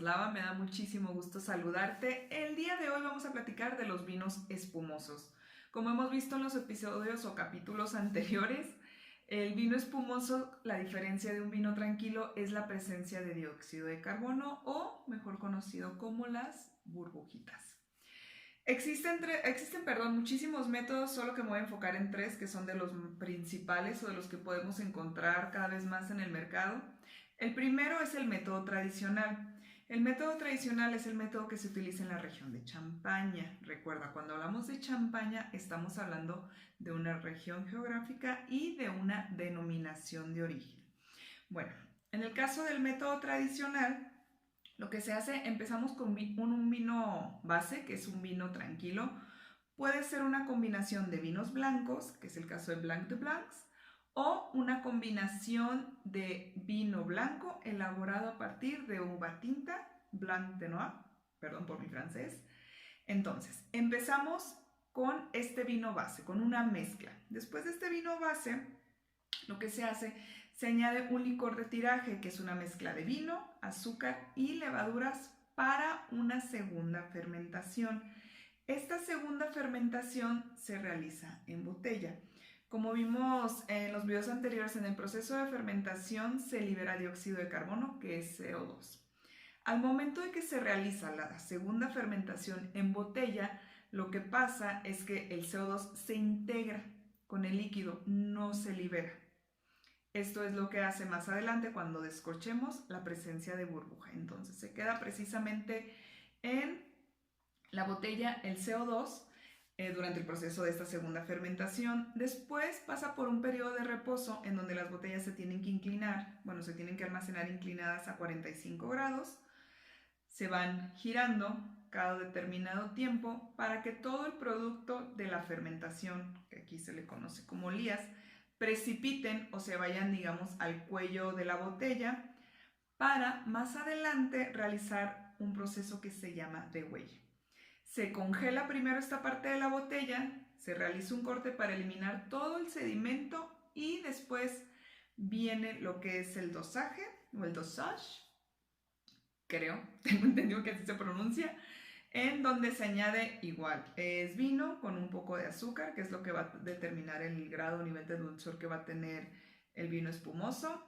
Miroslava, me da muchísimo gusto saludarte. El día de hoy vamos a platicar de los vinos espumosos. Como hemos visto en los episodios o capítulos anteriores, el vino espumoso, la diferencia de un vino tranquilo es la presencia de dióxido de carbono o mejor conocido como las burbujitas. Existen muchísimos métodos, solo que me voy a enfocar en tres que son de los principales o de los que podemos encontrar cada vez más en el mercado. El primero es el método tradicional. El método tradicional es el método que se utiliza en la región de Champaña. Recuerda, cuando hablamos de Champaña estamos hablando de una región geográfica y de una denominación de origen. Bueno, en el caso del método tradicional, lo que se hace, empezamos con un vino base, que es un vino tranquilo. Puede ser una combinación de vinos blancos, que es el caso de Blanc de Blancs, o una combinación de vino blanco elaborado a partir de uva tinta, Blanc de Noir, perdón por mi francés. Entonces, empezamos con este vino base, con una mezcla. Después de este vino base, lo que se hace, se añade un licor de tiraje, que es una mezcla de vino, azúcar y levaduras para una segunda fermentación. Esta segunda fermentación se realiza en botella. Como vimos en los videos anteriores, en el proceso de fermentación se libera dióxido de carbono, que es CO2. Al momento de que se realiza la segunda fermentación en botella, lo que pasa es que el CO2 se integra con el líquido, no se libera. Esto es lo que hace más adelante cuando descorchemos la presencia de burbuja. Entonces se queda precisamente en la botella el CO2 durante el proceso de esta segunda fermentación. Después pasa por un periodo de reposo en donde las botellas se tienen que inclinar, se tienen que almacenar inclinadas a 45 grados. Se van girando cada determinado tiempo para que todo el producto de la fermentación, que aquí se le conoce como lías, precipiten o se vayan, digamos, al cuello de la botella para más adelante realizar un proceso que se llama degüello. Se congela primero esta parte de la botella, se realiza un corte para eliminar todo el sedimento y después viene lo que es el dosaje o el dosage, creo, tengo entendido que así se pronuncia, en donde se añade igual, es vino con un poco de azúcar, que es lo que va a determinar el grado o nivel de dulzor que va a tener el vino espumoso.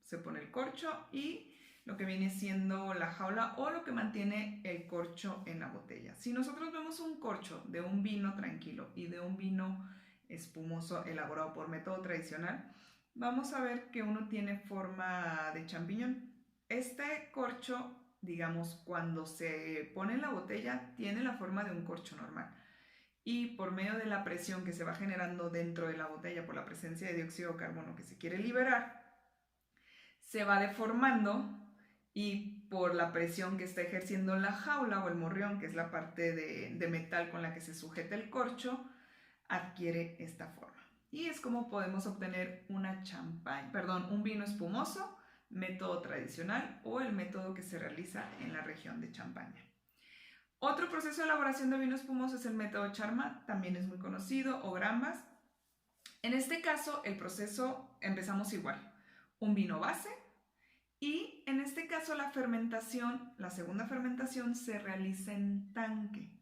Se pone el corcho y lo que viene siendo la jaula o lo que mantiene el corcho en la botella. Si nosotros vemos un corcho de un vino tranquilo y de un vino espumoso elaborado por método tradicional, vamos a ver que uno tiene forma de champiñón. Este corcho, digamos, cuando se pone en la botella, tiene la forma de un corcho normal. Y por medio de la presión que se va generando dentro de la botella por la presencia de dióxido de carbono que se quiere liberar, se va deformando y por la presión que está ejerciendo la jaula o el morrión, que es la parte de metal con la que se sujeta el corcho, adquiere esta forma. Y es como podemos obtener un vino espumoso, método tradicional o el método que se realiza en la región de Champaña. Otro proceso de elaboración de vino espumoso es el método Charmat, también es muy conocido, o Granbas. En este caso, el proceso empezamos igual, un vino base, y en este caso la segunda fermentación se realiza en tanque,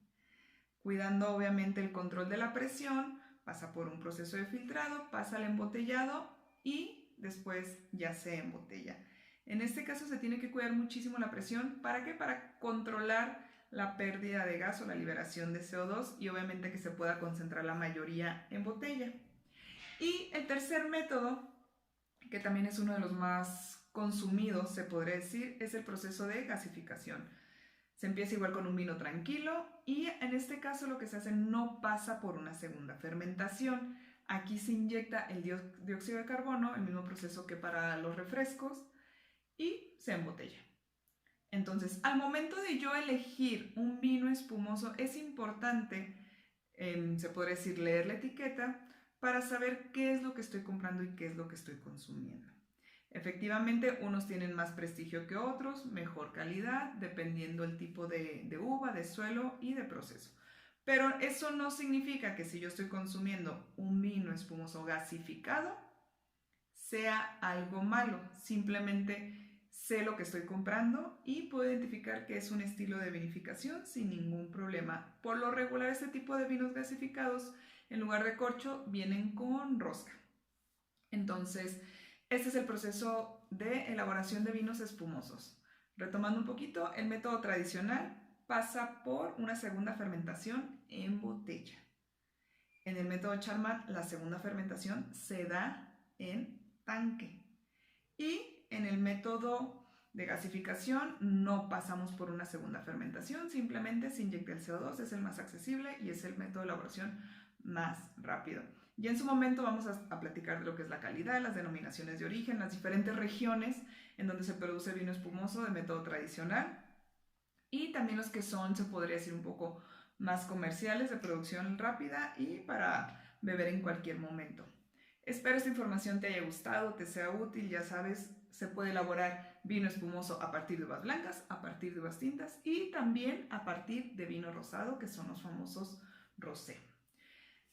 cuidando obviamente el control de la presión, pasa por un proceso de filtrado, pasa al embotellado y después ya se embotella. En este caso se tiene que cuidar muchísimo la presión. ¿Para qué? Para controlar la pérdida de gas o la liberación de CO2 y obviamente que se pueda concentrar la mayoría en botella. Y el tercer método, que también es uno de los más consumidos, se podría decir, es el proceso de gasificación. Se empieza igual con un vino tranquilo y en este caso lo que se hace no pasa por una segunda fermentación. Aquí se inyecta el dióxido de carbono, el mismo proceso que para los refrescos, y se embotella. Entonces, al momento de yo elegir un vino espumoso, es importante, se podría decir, leer la etiqueta para saber qué es lo que estoy comprando y qué es lo que estoy consumiendo. Efectivamente, unos tienen más prestigio que otros, mejor calidad, dependiendo el tipo de uva, de suelo y de proceso. Pero eso no significa que si yo estoy consumiendo un vino espumoso gasificado, sea algo malo. Simplemente sé lo que estoy comprando y puedo identificar que es un estilo de vinificación sin ningún problema. Por lo regular, este tipo de vinos gasificados, en lugar de corcho, vienen con rosca. Entonces, este es el proceso de elaboración de vinos espumosos. Retomando un poquito, el método tradicional pasa por una segunda fermentación en botella. En el método Charmat, la segunda fermentación se da en tanque. Y en el método de gasificación no pasamos por una segunda fermentación, simplemente se inyecta el CO2, es el más accesible y es el método de elaboración más rápido. Y en su momento vamos a platicar de lo que es la calidad, las denominaciones de origen, las diferentes regiones en donde se produce vino espumoso de método tradicional y también los que son, se podría decir, un poco más comerciales, de producción rápida y para beber en cualquier momento. Espero esta información te haya gustado, te sea útil. Ya sabes, se puede elaborar vino espumoso a partir de uvas blancas, a partir de uvas tintas y también a partir de vino rosado, que son los famosos rosé.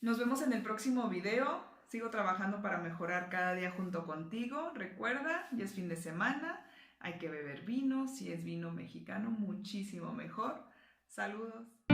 Nos vemos en el próximo video. Sigo trabajando para mejorar cada día junto contigo. Recuerda, ya es fin de semana, hay que beber vino. Si es vino mexicano, muchísimo mejor. Saludos.